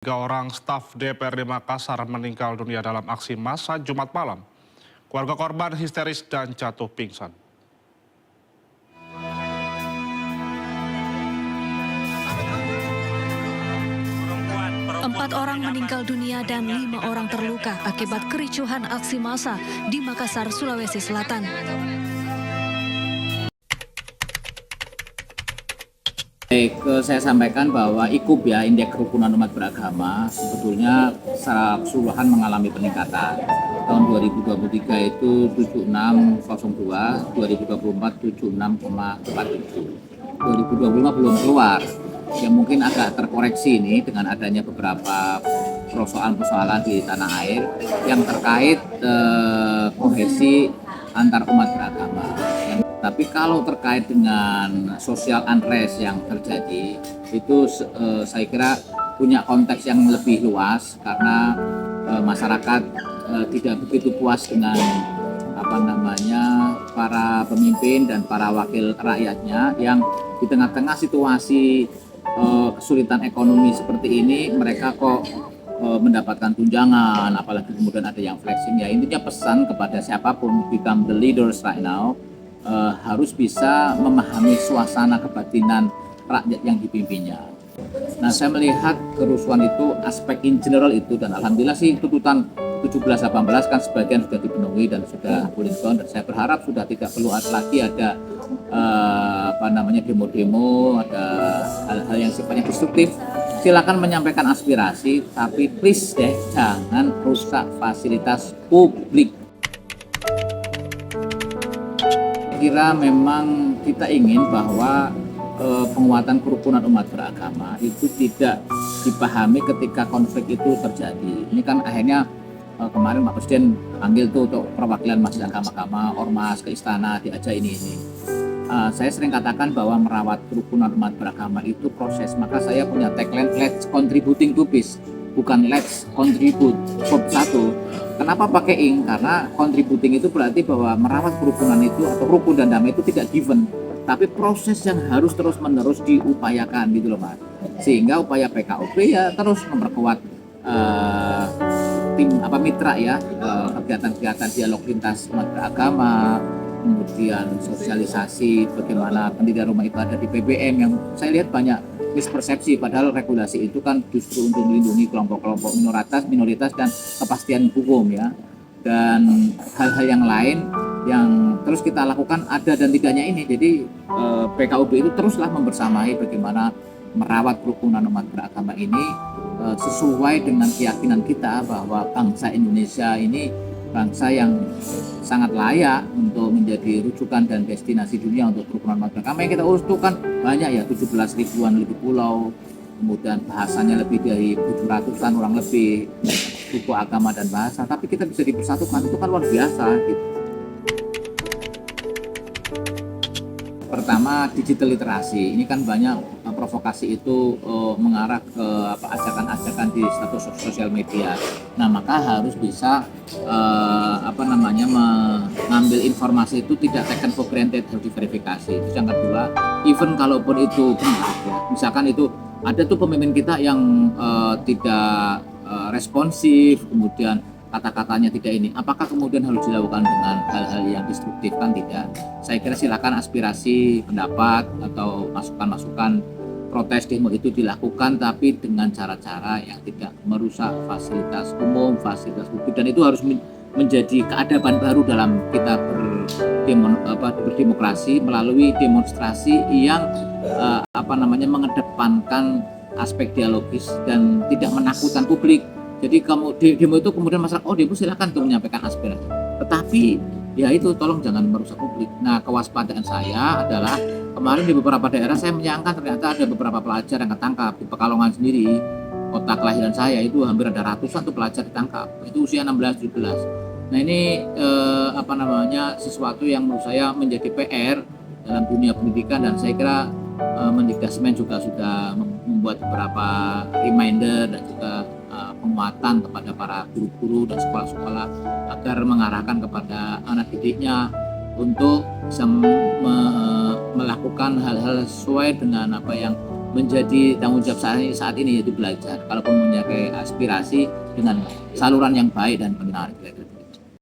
Tiga orang staf DPRD Makassar meninggal dunia dalam aksi massa Jumat malam. Keluarga korban histeris dan jatuh pingsan. Empat orang meninggal dunia dan 5 orang terluka akibat kericuhan aksi massa di Makassar, Sulawesi Selatan. Saya sampaikan bahwa IKUB ya, Indeks Kerukunan Umat Beragama, sebetulnya secara keseluruhan mengalami peningkatan. Tahun 2023 itu 7602, 2024 76,47. 2025 belum keluar. Ya mungkin agak terkoreksi ini dengan adanya beberapa persoalan-persoalan di tanah air yang terkait kohesi antar umat beragama. Tapi kalau terkait dengan social unrest yang terjadi itu saya kira punya konteks yang lebih luas karena masyarakat tidak begitu puas dengan para pemimpin dan para wakil rakyatnya yang di tengah-tengah situasi kesulitan ekonomi seperti ini mereka kok mendapatkan tunjangan, apalagi kemudian ada yang flexing. Ya intinya pesan kepada siapapun become the leaders right now, harus bisa memahami suasana kebatinan rakyat yang dipimpinnya. Nah, saya melihat kerusuhan itu aspek in general itu, dan alhamdulillah sih tuntutan 17-18 kan sebagian sudah dipenuhi dan sudah boleh down, dan saya berharap sudah tidak perlu lagi ada demo-demo, ada hal-hal yang sifatnya destruktif. Silakan menyampaikan aspirasi, tapi please deh jangan rusak fasilitas publik. Kira memang kita ingin bahwa penguatan kerukunan umat beragama itu tidak dipahami ketika konflik itu terjadi. Ini kan akhirnya kemarin Pak Presiden panggil tuh untuk perwakilan masjid agama-agama, ormas ke istana diajak ini. Saya sering katakan bahwa merawat kerukunan umat beragama itu proses. Maka saya punya tagline let's contributing to peace, bukan let's contribute bab 1. Kenapa pakai ing? Karena contributing itu berarti bahwa merawat kerukunan itu atau rukun dan damai itu tidak given, tapi proses yang harus terus-menerus diupayakan gitu loh Mas. Sehingga upaya PKOP ya terus memperkuat tim mitra ya, kegiatan-kegiatan dialog lintas umat beragama, kemudian sosialisasi bagaimana pendirian rumah ibadah di PBM yang saya lihat banyak mispersepsi, padahal regulasi itu kan justru untuk melindungi kelompok-kelompok minoritas dan kepastian hukum ya, dan hal-hal yang lain yang terus kita lakukan ada dan tidaknya ini. Jadi PKUB itu teruslah membersamai bagaimana merawat kerukunan umat beragama ini sesuai dengan keyakinan kita bahwa bangsa Indonesia ini bangsa yang sangat layak untuk menjadi rujukan dan destinasi dunia untuk kerukunan umat beragama. Yang kita urus itu kan banyak ya, 17 ribuan lebih pulau, kemudian bahasanya lebih dari 700-an orang lebih, suku, agama dan bahasa, tapi kita bisa dipersatukan, itu kan luar biasa gitu. Pertama, digital literasi. Ini kan banyak provokasi itu mengarah ke ajakan-ajakan di status sosial media. Nah, maka harus bisa mengambil informasi itu tidak taken for granted, harus diverifikasi. Terus yang kedua, even kalaupun itu benar ya, misalkan itu ada tuh pemimpin kita yang tidak responsif, kemudian kata-katanya tidak ini, apakah kemudian harus dilakukan dengan hal-hal yang destruktif? Kan tidak. Saya kira silakan aspirasi, pendapat atau masukan-masukan, protes, demo itu dilakukan, tapi dengan cara-cara yang tidak merusak fasilitas umum, fasilitas publik, dan itu harus menjadi keadaban baru dalam kita berdemokrasi melalui demonstrasi yang mengedepankan aspek dialogis dan tidak menakutkan publik. Jadi kamu demo itu kemudian masyarakat, demo silakan untuk menyampaikan aspirasi. Tetapi ya itu tolong jangan merusak publik. Nah, kewaspadaan saya adalah kemarin di beberapa daerah saya menyangka ternyata ada beberapa pelajar yang ketangkap di Pekalongan sendiri. Kota kelahiran saya itu hampir ada ratusan tuh pelajar ditangkap. Itu usia 16-17. Nah, ini sesuatu yang menurut saya menjadi PR dalam dunia pendidikan, dan saya kira Mendikbudrismen juga sudah membuat beberapa reminder dan juga penguatan kepada para guru-guru dan sekolah-sekolah agar mengarahkan kepada anak didiknya untuk bisa melakukan hal-hal sesuai dengan apa yang menjadi tanggung jawab saya saat ini, yaitu belajar. Kalaupun punya aspirasi dengan saluran yang baik dan benar.